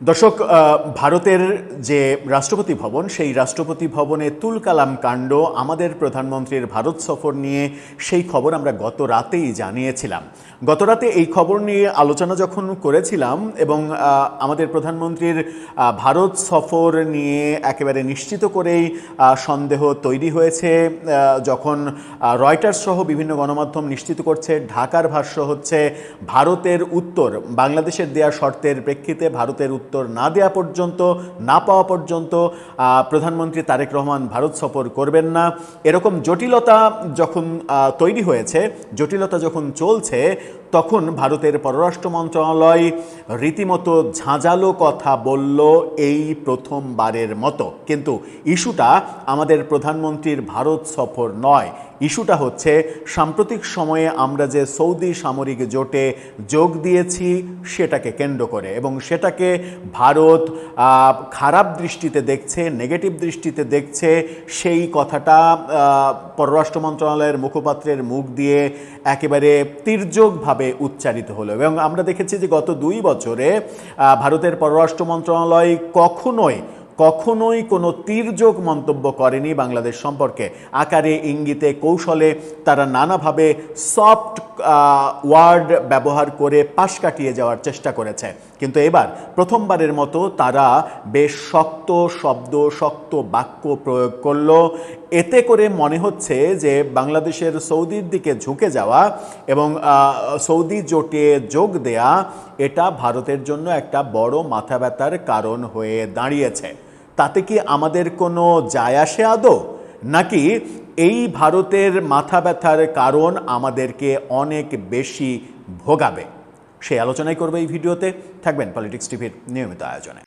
দর্শক, ভারতের যে রাষ্ট্রপতি ভবন, সেই রাষ্ট্রপতি ভবনে তুলকালাম কাণ্ড, আমাদের প্রধানমন্ত্রীর ভারত সফর নিয়ে সেই খবর আমরা গত রাতেই জানিয়েছিলাম। গত রাতে এই খবর নিয়ে আলোচনা যখন করেছিলাম এবং আমাদের প্রধানমন্ত্রীর ভারত সফর নিয়ে একেবারে নিশ্চিত করেই সন্দেহ তৈরি হয়েছে, যখন রয়টার্স সহ বিভিন্ন গণমাধ্যম নিশ্চিত করছে, ঢাকার ভাষ্য হচ্ছে ভারতের উত্তর, বাংলাদেশের দেয়া শর্তের প্রেক্ষিতে ভারতের উত্তর না দেয়া পর্যন্ত, না পাওয়া পর্যন্ত প্রধানমন্ত্রী তারেক রহমান ভারত সফর করবেন না। এরকম জটিলতা যখন তৈরি হয়েছে, জটিলতা যখন চলছে, তখন ভারতের পররাষ্ট্র মন্ত্রণালয় রীতিমতো ঝাঁঝালো কথা বলল এই প্রথমবারের মতো। কিন্তু ইস্যুটা আমাদের প্রধানমন্ত্রীর ভারত সফর নয়, ইস্যুটা হচ্ছে সাম্প্রতিক সময়ে আমরা যে সৌদি সামরিক জোটে যোগ দিয়েছি সেটাকে কেন্দ্র করে, এবং সেটাকে ভারত খারাপ দৃষ্টিতে দেখছে, নেগেটিভ দৃষ্টিতে দেখছে। সেই কথাটা পররাষ্ট্র মন্ত্রণালয়ের মুখপাত্রের মুখ দিয়ে একেবারে তির্যকভাবে উচ্চারিত হলো। এবং আমরা দেখেছি যে গত 2 বছরে ভারতের পররাষ্ট্র মন্ত্রণালয় কখনোই কোনো তির্যক মন্তব্য করেনি বাংলাদেশ সম্পর্কে। আকারে ইঙ্গিতে কৌশলে তারা নানাভাবে সফট ওয়ার্ড ব্যবহার করে পাশ কাটিয়ে যাওয়ার চেষ্টা করেছে। কিন্তু এবার প্রথমবারের মতো তারা বেশ শক্ত শব্দ, শক্ত বাক্য প্রয়োগ করলো। এতে করে মনে হচ্ছে যে বাংলাদেশের সৌদির দিকে ঝুঁকে যাওয়া এবং সৌদি জোটে যোগ দেয়া, এটা ভারতের জন্য একটা বড় মাথা ব্যথার কারণ হয়ে দাঁড়িয়েছে। তাতে কি আমাদের কোনো যায় আসে আদৌ, নাকি এই ভারতের মাথা ব্যথার কারণ আমাদেরকে অনেক বেশি ভোগাবে? সেই আলোচনাই করবে এই ভিডিওতে। থাকবেন পলিটিক্স টিভির নিয়মিত আয়োজনে।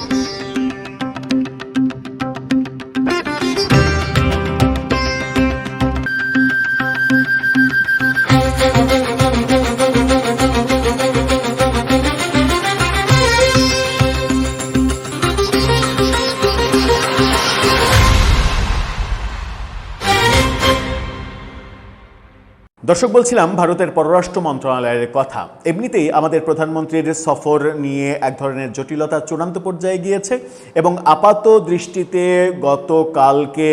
দর্শক, বলছিলাম ভারতের পররাষ্ট্র মন্ত্রণালয়ের কথা। এমনিতেই আমাদের প্রধানমন্ত্রীর সফর নিয়ে এক ধরনের জটিলতা চূড়ান্ত পর্যায়ে গিয়েছে, এবং আপাত দৃষ্টিতে গতকালকে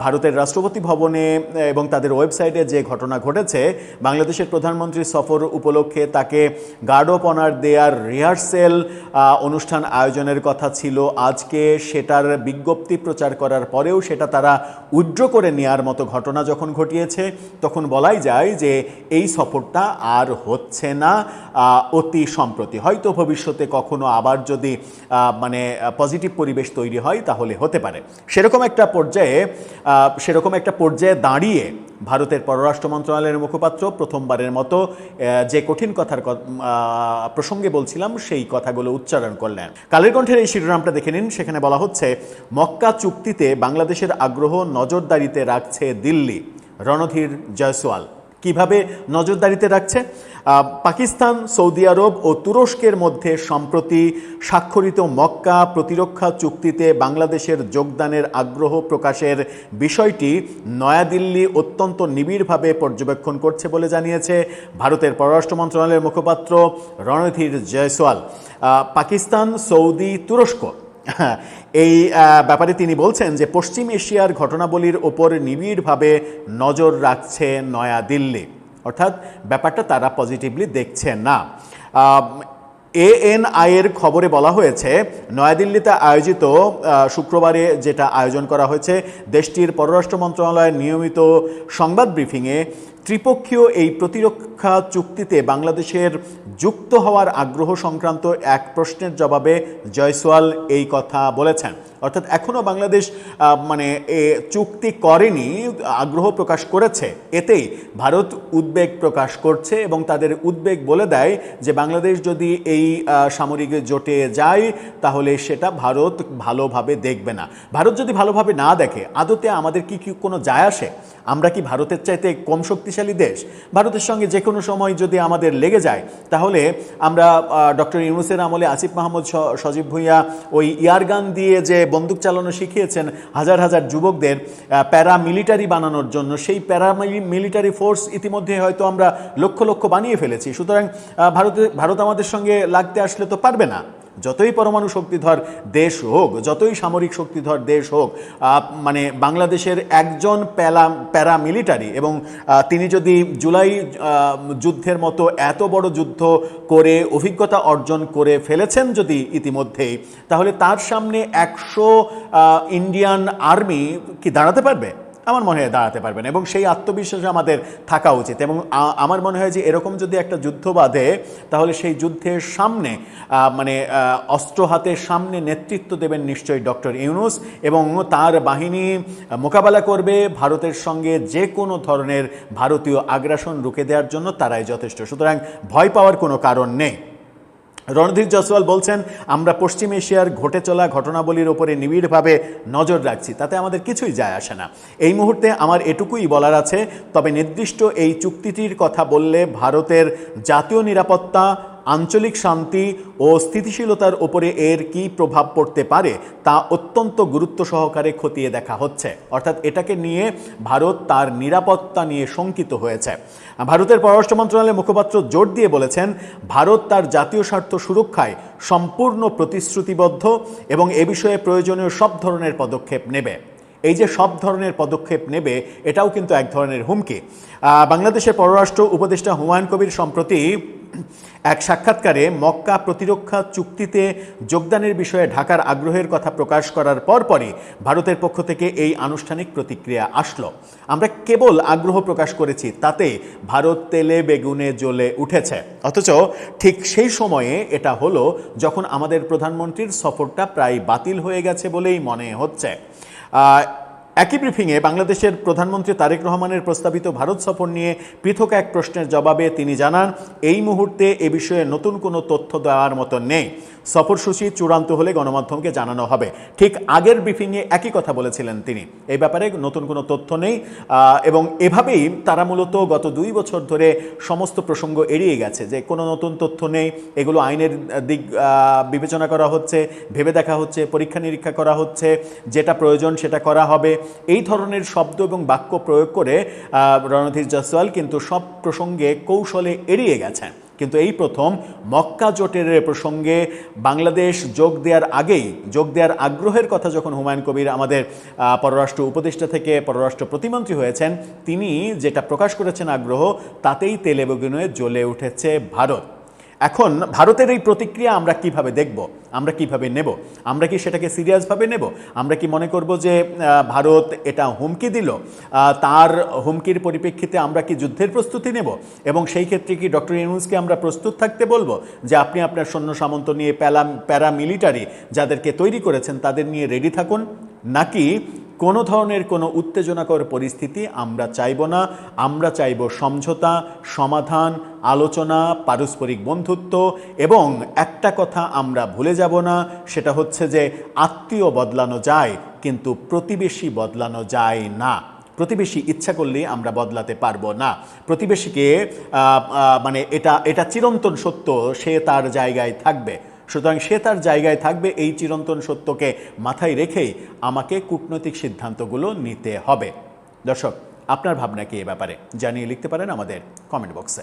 ভারতের রাষ্ট্রপতি ভবনে এবং তাদের ওয়েবসাইটে যে ঘটনা ঘটেছে, বাংলাদেশের প্রধানমন্ত্রীর সফর উপলক্ষে তাকে গার্ড অফ অনার দেয়ার রিহার্সেল অনুষ্ঠান আয়োজনের কথা ছিল আজকে। সেটার বিজ্ঞপ্তি প্রচার করার পরেও সেটা তারা উইথড্র করে নেওয়ার মতো ঘটনা যখন ঘটিয়েছে, তখন বলাই যায় যে এই সফরটা আর হচ্ছে না অতি সম্প্রতি। হয়তো ভবিষ্যতে কখনো আবার যদি পজিটিভ পরিবেশ তৈরি হয় তাহলে হতে পারে। সেরকম একটা পর্যায়ে দাঁড়িয়ে ভারতের পররাষ্ট্র মন্ত্রণালয়ের মুখপাত্র প্রথমবারের মতো যে কঠিন কথার প্রসঙ্গে বলছিলাম সেই কথাগুলো উচ্চারণ করলেন। কালের কণ্ঠের এই শিরোনামটা দেখে নিন। সেখানে বলা হচ্ছে, মক্কা চুক্তিতে বাংলাদেশের আগ্রহ নজরদারিতে রাখছে দিল্লি। রণধীর জয়সওয়াল কিভাবে নজরদারিতে রাখছে? পাকিস্তান, সৌদি আরব ও তুরস্কের মধ্যে সম্প্রতি স্বাক্ষরিত মক্কা প্রতিরক্ষা চুক্তিতে বাংলাদেশের যোগদানের আগ্রহ প্রকাশের বিষয়টি নয়াদিল্লি অত্যন্ত নিবিড়ভাবে পর্যবেক্ষণ করছে বলে জানিয়েছে ভারতের পররাষ্ট্র মন্ত্রণালয়ের মুখপাত্র রণধীর জয়সওয়াল। পাকিস্তান, সৌদি, তুরস্ক, এই ব্যাপারে তিনি বলছেন যে পশ্চিম এশিয়ার ঘটনাবলীর ওপর নিবিড়ভাবে নজর রাখছে নয়াদিল্লি। অর্থাৎ ব্যাপারটা তারা পজিটিভলি দেখছে না। ANI এর খবরে বলা হয়েছে, নয়াদিল্লিতে আয়োজিত শুক্রবারে যেটা আয়োজন করা হয়েছে, দেশটির পররাষ্ট্র মন্ত্রণালয়ের নিয়মিত সংবাদ ব্রিফিংয়ে ত্রিপক্ষীয় এই প্রতিরক্ষা চুক্তিতে বাংলাদেশের যুক্ত হওয়ার আগ্রহ সংক্রান্ত এক প্রশ্নের জবাবে জয়সওয়াল এই কথা বলেছেন। অর্থাৎ এখনও বাংলাদেশ চুক্তি করেনি, আগ্রহ প্রকাশ করেছে। এতেই ভারত উদ্বেগ প্রকাশ করছে এবং তাদের উদ্বেগ বলে দেয় যে বাংলাদেশ যদি এই সামরিক জোটে যায় তাহলে সেটা ভারত ভালোভাবে দেখবে না। ভারত যদি ভালোভাবে না দেখে, আদতে আমাদের কি কোনো যায় আসে? আমরা কি ভারতের চাইতে কম শক্তিশালী দেশ? ভারতের সঙ্গে যে কোনো সময় যদি আমাদের লেগে যায়, তাহলে আমরা ডক্টর ইউনূসের আমলে আসিফ মাহমুদ সজীব ভুঁইয়া ওই ইয়ারগান দিয়ে যে বন্দুক চালানো শিখিয়েছেন হাজার হাজার যুবকদের প্যারামিলিটারি বানানোর জন্য, সেই প্যারামিলিটারি ফোর্স ইতিমধ্যে হয়তো আমরা লক্ষ লক্ষ বানিয়ে ফেলেছি। সুতরাং ভারত আমাদের সঙ্গে লাগতে আসলে তো পারবে না। যতই পরমাণু শক্তিধর দেশ হোক, যতই সামরিক শক্তিধর দেশ হোক, মানে বাংলাদেশের একজন প্যারামিলিটারি, এবং তিনি যদি জুলাই যুদ্ধের মতো এত বড় যুদ্ধ করে অভিজ্ঞতা অর্জন করে ফেলেছেন যদি ইতিমধ্যেই, তাহলে তার সামনে 100 ইন্ডিয়ান আর্মি কি দাঁড়াতে পারবে? আমার মনে হয় দাঁড়াতে পারবেন, এবং সেই আত্মবিশ্বাস আমাদের থাকা উচিত। এবং আমার মনে হয় যে এরকম যদি একটা যুদ্ধ বাঁধে, তাহলে সেই যুদ্ধের সামনে মানে অস্ত্র হাতের সামনে নেতৃত্ব দেবেন নিশ্চয়ই ডক্টর ইউনূস, এবং তার বাহিনী মোকাবেলা করবে ভারতের সঙ্গে যে কোনো ধরনের ভারতীয় আগ্রাসন রুখে দেওয়ার জন্য তারাই যথেষ্ট। সুতরাং ভয় পাওয়ার কোনো কারণ নেই। রণধীর জয়সওয়াল বলছেন, আমরা পশ্চিম এশিয়ার ঘটে চলা ঘটনাবলীর ওপরে নিবিড়ভাবে নজর রাখছি, তাতে আমাদের কিছুই যায় আসে না। এই মুহূর্তে আমার এটুকুই বলার আছে, তবে নির্দিষ্ট এই চুক্তিটির কথা বললে ভারতের জাতীয় নিরাপত্তা, আঞ্চলিক শান্তি ও স্থিতিশীলতার ওপরে এর কী প্রভাব পড়তে পারে তা অত্যন্ত গুরুত্ব সহকারে খতিয়ে দেখা হচ্ছে। অর্থাৎ এটাকে নিয়ে ভারত তার নিরাপত্তা নিয়ে শঙ্কিত হয়েছে। ভারতের পররাষ্ট্র মন্ত্রণালয়ের মুখপাত্র জোর দিয়ে বলেছেন, ভারত তার জাতীয় স্বার্থ সুরক্ষায় সম্পূর্ণ প্রতিশ্রুতিবদ্ধ এবং এ বিষয়ে প্রয়োজনীয় সব ধরনের পদক্ষেপ নেবে। এই যে সব ধরনের পদক্ষেপ নেবে, এটাও কিন্তু এক ধরনের হুমকি। বাংলাদেশের পররাষ্ট্র উপদেষ্টা হুমায়ুন কবির সম্প্রতি এক সাক্ষাৎকারে মক্কা প্রতিরক্ষা চুক্তিতে যোগদানের বিষয়ে ঢাকার আগ্রহের কথা প্রকাশ করার পরপরই ভারতের পক্ষ থেকে এই আনুষ্ঠানিক প্রতিক্রিয়া আসলো। আমরা কেবল আগ্রহ প্রকাশ করেছি, তাতে ভারত তেলে বেগুনে জ্বলে উঠেছে। অথচ ঠিক সেই সময়ে এটা হলো যখন আমাদের প্রধানমন্ত্রীর সফরটা প্রায় বাতিল হয়ে গেছে বলেই মনে হচ্ছে। একই ব্রিফিংয়ে বাংলাদেশের প্রধানমন্ত্রী তারেক রহমানের প্রস্তাবিত ভারত সফর নিয়ে পৃথক এক প্রশ্নের জবাবে তিনি জানান, এই মুহূর্তে এ বিষয়ে নতুন কোনো তথ্য দেওয়ার মতো নেই। সফরসূচি চূড়ান্ত হলে গণমাধ্যমকে জানানো হবে। ঠিক আগের ব্রিফিংয়ে একই কথা বলেছিলেন তিনি, এই ব্যাপারে নতুন কোনো তথ্য নেই। এবং এভাবেই তারা মূলত গত 2 বছর ধরে সমস্ত প্রসঙ্গ এড়িয়ে গেছে, যে কোনো নতুন তথ্য নেই, এগুলো আইনের দিক বিবেচনা করা হচ্ছে, ভেবে দেখা হচ্ছে, পরীক্ষা নিরীক্ষা করা হচ্ছে, যেটা প্রয়োজন সেটা করা হবে। এই ধরনের শব্দ এবং বাক্য প্রয়োগ করে রণধীর জয়সওয়াল কিন্তু সব প্রসঙ্গে কৌশলে এড়িয়ে গেছেন। কিন্তু এই প্রথম মক্কা জোটের প্রসঙ্গে বাংলাদেশ যোগ দেওয়ার আগ্রহের কথা যখন হুমায়ুন কবির আমাদের পররাষ্ট্র উপদেষ্টা থেকে পররাষ্ট্র প্রতিমন্ত্রী হয়েছেন, তিনি যেটা প্রকাশ করেছেন আগ্রহ, তাতেই তেলে বেগুনে জ্বলে উঠেছে ভারত। এখন ভারতের এই প্রতিক্রিয়া আমরা কিভাবে দেখব, আমরা কিভাবে নেব? আমরা কি সেটাকে সিরিয়াসভাবে নেব? আমরা কি মনে করব যে ভারত এটা হুমকি দিল, তার হুমকির পরিপ্রেক্ষিতে আমরা কি যুদ্ধের প্রস্তুতি নেব? এবং সেই ক্ষেত্রে কি ডক্টর ইউনূসকে আমরা প্রস্তুত থাকতে বলবো যে আপনি আপনার সৈন্য সামন্ত নিয়ে প্যারামিলিটারি যাদেরকে তৈরি করেছেন তাদের নিয়ে রেডি থাকুন? নাকি কোনো ধরনের কোনো উত্তেজনাকর পরিস্থিতি আমরা চাইব না? আমরা চাইব সমঝোতা, সমাধান, আলোচনা, পারস্পরিক বন্ধুত্ব, এবং একটা কথা আমরা ভুলে যাব না, সেটা হচ্ছে যে আত্মীয় বদলানো যায় কিন্তু প্রতিবেশী বদলানো যায় না। প্রতিবেশী ইচ্ছা করলে আমরা বদলাতে পারবো না। প্রতিবেশীকে মানে এটা চিরন্তন সত্য, সে তার জায়গায় থাকবে। সুতরাং সে তার জায়গায় থাকবে, এই চিরন্তন সত্যকে মাথায় রেখেই আমাকে কূটনৈতিক সিদ্ধান্তগুলো নিতে হবে। দর্শক, আপনার ভাবনা কি এ ব্যাপারে জানিয়ে লিখতে পারেন আমাদের কমেন্ট বক্সে।